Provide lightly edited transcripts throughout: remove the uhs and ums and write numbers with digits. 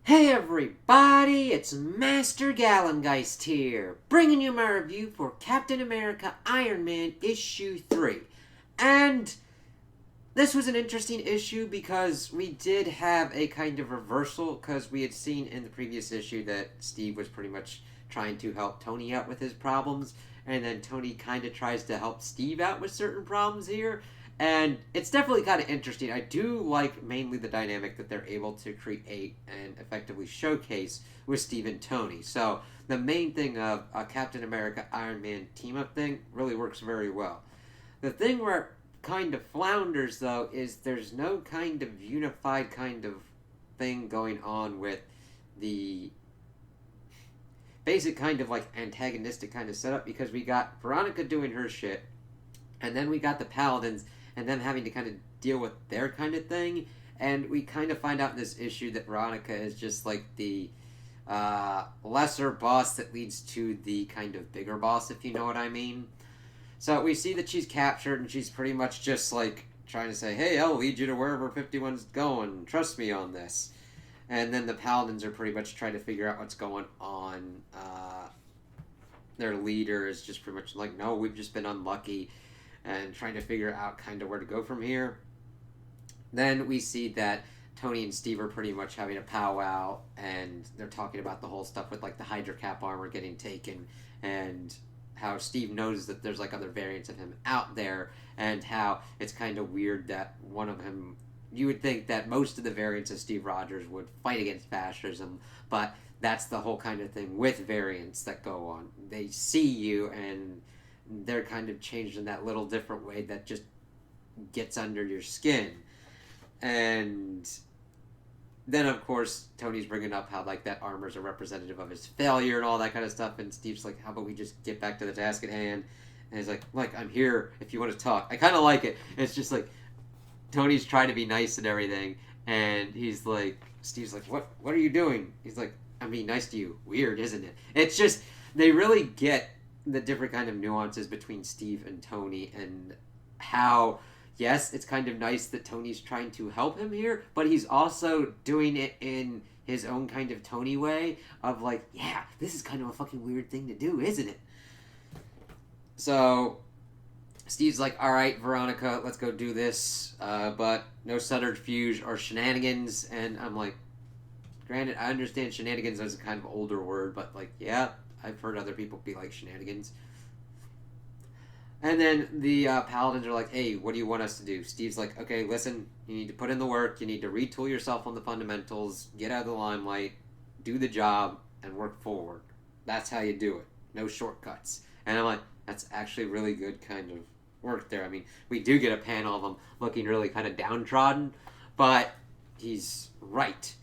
Hey everybody, it's Master Gallengeist here, bringing you my review for Captain America Iron Man issue 3. And this was an interesting issue because we did have a kind of reversal, because we had seen in the previous issue that Steve was pretty much trying to help Tony out with his problems, and then Tony kind of tries to help Steve out with certain problems here. And it's definitely kind of interesting. I do like mainly the dynamic that they're able to create and effectively showcase with Steve and Tony. So the main thing of a Captain America Iron Man team up thing really works very well. The thing where it kind of flounders though is there's no kind of unified kind of thing going on with the basic kind of like antagonistic kind of setup, because we got Veronica doing her shit, and then we got the Paladins and them having to kind of deal with their kind of thing. And we kind of find out in this issue that Veronica is just like the lesser boss that leads to the kind of bigger boss, if you know what I mean. So we see that she's captured, and she's pretty much just like trying to say, hey, I'll lead you to wherever 51's going. Trust me on this. And then the Paladins are pretty much trying to figure out what's going on. Their leader is just pretty much like, no, we've just been unlucky, and trying to figure out kind of where to go from here. Then we see that Tony and Steve are pretty much having a powwow, and they're talking about the whole stuff with like the Hydra Cap armor getting taken, and how Steve knows that there's like other variants of him out there, and how it's kind of weird that one of him. You would think that most of the variants of Steve Rogers would fight against fascism, but that's the whole kind of thing with variants that go on. They see you, and they're kind of changed in that little different way that just gets under your skin. And then, of course, Tony's bringing up how like that armor's a representative of his failure and all that kind of stuff. And Steve's like, "How about we just get back to the task at hand?" And he's like, "I'm here if you want to talk." I kind of like it. It's just like Tony's trying to be nice and everything, and he's like, Steve's like, "What are you doing?" He's like, "I'm being nice to you." Weird, isn't it? It's just they really get the different kind of nuances between Steve and Tony, and how, yes, it's kind of nice that Tony's trying to help him here, but he's also doing it in his own kind of Tony way of like, yeah, this is kind of a fucking weird thing to do, isn't it? So Steve's like, all right, Veronica, let's go do this, but no subterfuge or shenanigans. And I'm like, granted, I understand shenanigans as a kind of older word, but like, yeah, I've heard other people be like shenanigans. And then the paladins are like, hey, what do you want us to do? Steve's like, okay, listen, you need to put in the work, you need to retool yourself on the fundamentals, get out of the limelight, do the job, and work forward. That's how you do it. No shortcuts. And I'm like, that's actually really good kind of work there. I mean, we do get a panel of him looking really kind of downtrodden, but he's right.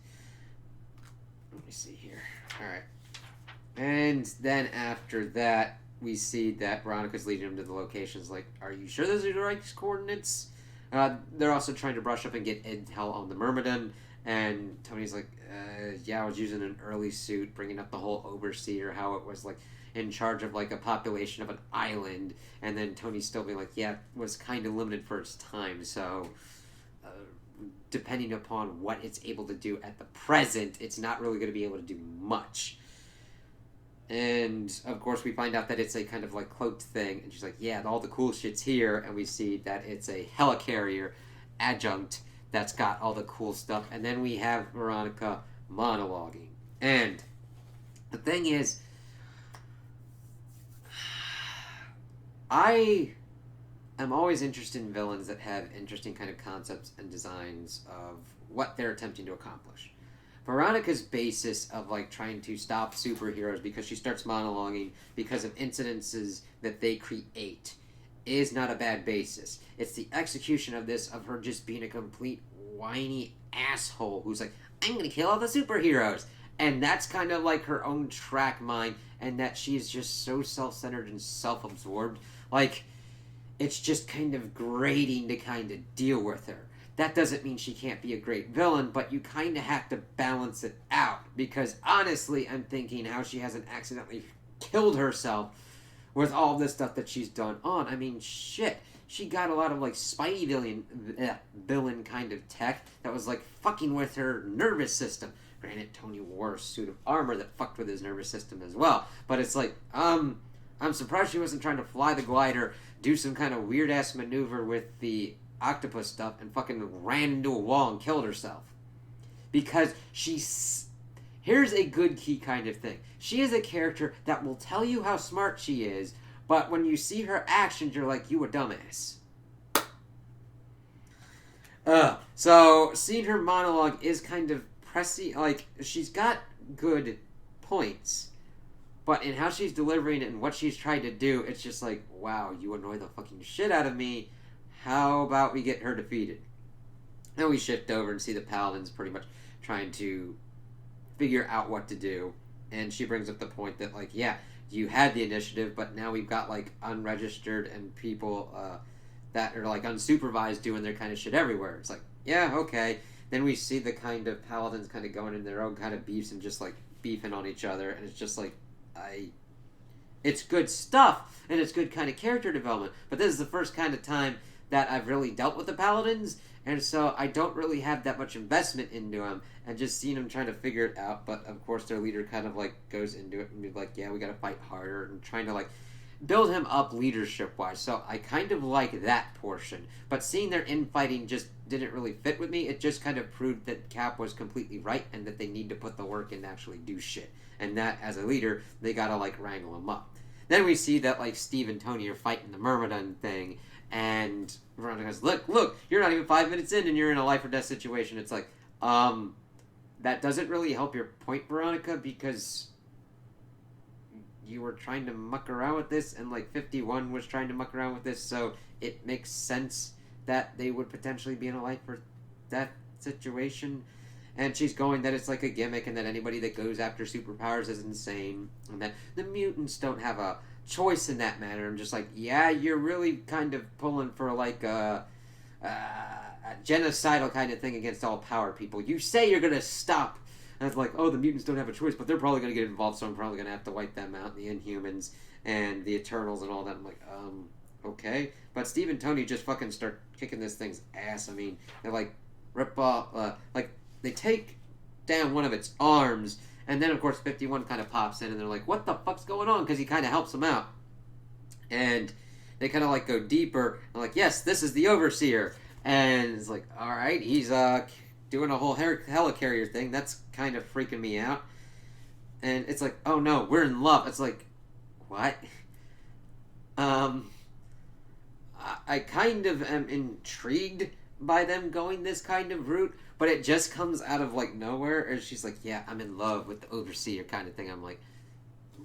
Let me see here. All right. And then after that, we see that Veronica's leading him to the locations. Like, are you sure those are the right coordinates? They're also trying to brush up and get intel on the Myrmidon. And Tony's like, yeah, I was using an early suit, bringing up the whole overseer, how it was like in charge of like a population of an island. And then Tony's still being like, yeah, it was kind of limited for its time. So, depending upon what it's able to do at the present, it's not really going to be able to do much. And of course, we find out that it's a kind of like cloaked thing, and she's like, "Yeah, all the cool shit's here." And we see that it's a helicarrier adjunct that's got all the cool stuff. And then we have Veronica monologuing. And the thing is, I am always interested in villains that have interesting kind of concepts and designs of what they're attempting to accomplish. Veronica's basis of like trying to stop superheroes because she starts monologuing because of incidences that they create is not a bad basis. It's the execution of this, of her just being a complete whiny asshole who's like, I'm gonna kill all the superheroes. And that's kind of like her own track mind, and that she is just so self-centered and self-absorbed. Like, it's just kind of grating to kind of deal with her. That doesn't mean she can't be a great villain, but you kind of have to balance it out. Because honestly, I'm thinking how she hasn't accidentally killed herself with all this stuff that she's done on. I mean, shit. She got a lot of like Spidey villain kind of tech that was like fucking with her nervous system. Granted, Tony wore a suit of armor that fucked with his nervous system as well. But it's like, I'm surprised she wasn't trying to fly the glider, do some kind of weird ass maneuver with the octopus stuff, and fucking ran into a wall and killed herself. Because here's a good key kind of thing. She is a character that will tell you how smart she is, but when you see her actions, you're like, you a dumbass. So seeing her monologue is kind of pressy. Like, she's got good points, but in how she's delivering it and what she's trying to do, it's just like, wow, you annoy the fucking shit out of me. How about we get her defeated? Then we shift over and see the Paladins pretty much trying to figure out what to do. And she brings up the point that, like, yeah, you had the initiative, but now we've got, like, unregistered and people that are, like, unsupervised doing their kind of shit everywhere. It's like, yeah, okay. Then we see the kind of Paladins kind of going in their own kind of beefs and just, like, beefing on each other. And it's just like, it's good stuff, and it's good kind of character development. But this is the first kind of time that I've really dealt with the Paladins, and so I don't really have that much investment into them, and just seeing them trying to figure it out. But of course their leader kind of like goes into it and be like, yeah, we gotta fight harder, and trying to like build him up leadership wise. So I kind of like that portion, but seeing their infighting just didn't really fit with me. It just kind of proved that Cap was completely right, and that they need to put the work in to actually do shit, and that as a leader they gotta like wrangle him up. Then we see that like Steve and Tony are fighting the Myrmidon thing, and Veronica goes, look, you're not even 5 minutes in and you're in a life or death situation. It's like, that doesn't really help your point, Veronica, because you were trying to muck around with this, and like 51 was trying to muck around with this, so it makes sense that they would potentially be in a life or death situation. And she's going that it's like a gimmick, and that anybody that goes after superpowers is insane, and that the mutants don't have a choice in that matter. I'm just like, yeah, you're really kind of pulling for like a genocidal kind of thing against all power people. You say you're gonna stop, and it's like, oh, the mutants don't have a choice, but they're probably gonna get involved, so I'm probably gonna have to wipe them out, the Inhumans and the Eternals and all that. I'm like, okay. But Steve and Tony just fucking start kicking this thing's ass. I mean, they like rip off, like they take down one of its arms. And then, of course, 51 kind of pops in, and they're like, what the fuck's going on? Because he kind of helps them out. And they kind of, like, go deeper. And like, yes, this is the Overseer. And it's like, all right, he's doing a whole helicarrier thing. That's kind of freaking me out. And it's like, oh, no, we're in love. It's like, what? I kind of am intrigued by them going this kind of route, but it just comes out of like nowhere. And she's like, yeah, I'm in love with the Overseer kind of thing. I'm like,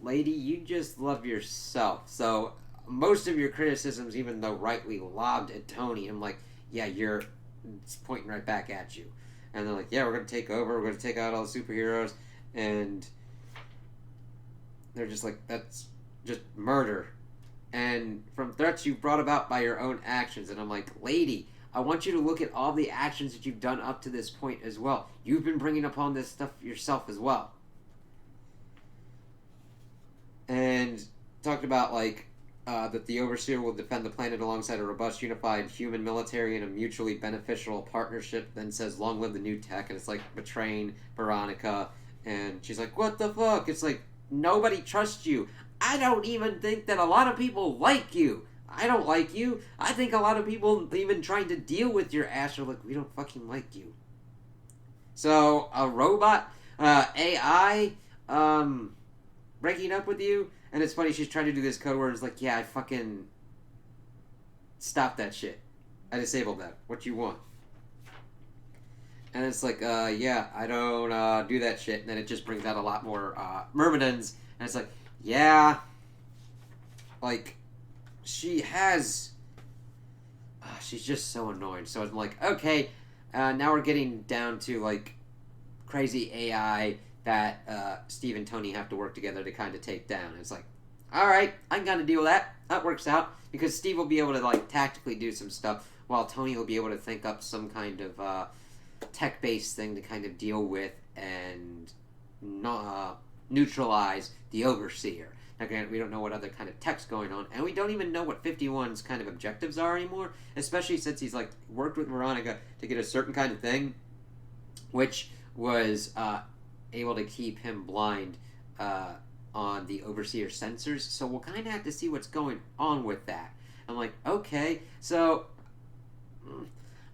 lady, you just love yourself. So most of your criticisms, even though rightly lobbed at Tony, I'm like, yeah, it's pointing right back at you. And they're like, yeah, we're going to take over, we're going to take out all the superheroes. And they're just like, that's just murder. And from threats you've brought about by your own actions. And I'm like, lady, I want you to look at all the actions that you've done up to this point as well. You've been bringing upon this stuff yourself as well. And talked about, like, that the Overseer will defend the planet alongside a robust, unified human military in a mutually beneficial partnership. Then says, long live the new tech. And it's, like, betraying Veronica. And she's like, what the fuck? It's like, nobody trusts you. I don't even think that a lot of people like you. I don't like you. I think a lot of people even trying to deal with your ass are like, we don't fucking like you. So, a robot, AI, breaking up with you, and it's funny, she's trying to do this code word, it's like, yeah, I fucking stopped that shit. I disabled that. What you want? And it's like, yeah, I don't, do that shit, and then it just brings out a lot more, Myrmidons, and it's like, yeah, like, she has... she's just so annoying. So I'm like, okay, now we're getting down to, like, crazy AI that Steve and Tony have to work together to kind of take down. And it's like, alright, I can kind of deal with that. That works out. Because Steve will be able to, like, tactically do some stuff, while Tony will be able to think up some kind of tech-based thing to kind of deal with and neutralize the Overseer. Again, we don't know what other kind of tech's going on, and we don't even know what 51's kind of objectives are anymore, especially since he's, like, worked with Veronica to get a certain kind of thing, which was able to keep him blind on the Overseer sensors, so we'll kind of have to see what's going on with that. I'm like, okay, so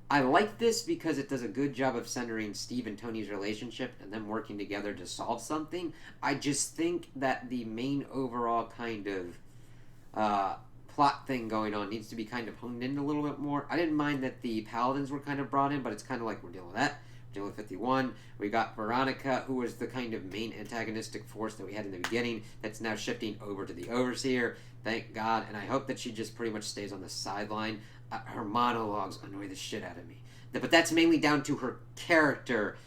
I like this because it does a good job of centering Steve and Tony's relationship and them working together to solve something. I just think that the main overall kind of plot thing going on needs to be kind of honed in a little bit more. I didn't mind that the Paladins were kind of brought in, but it's kind of like we're dealing with that. We're dealing with 51. We got Veronica, who was the kind of main antagonistic force that we had in the beginning, that's now shifting over to the Overseer. Thank God, and I hope that she just pretty much stays on the sideline. Her monologues annoy the shit out of me. But that's mainly down to her character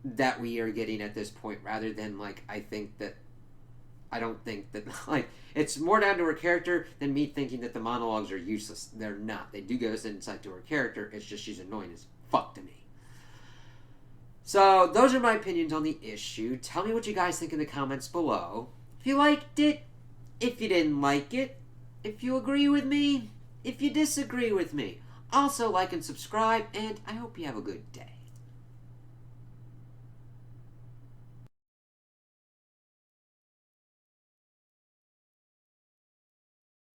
that we are getting at this point, rather than, like, I don't think that, like, it's more down to her character than me thinking that the monologues are useless. They're not. They do give us insight to her character. It's just she's annoying as fuck to me. So, those are my opinions on the issue. Tell me what you guys think in the comments below. If you liked it, if you didn't like it, if you agree with me, if you disagree with me. Also, like and subscribe, and I hope you have a good day.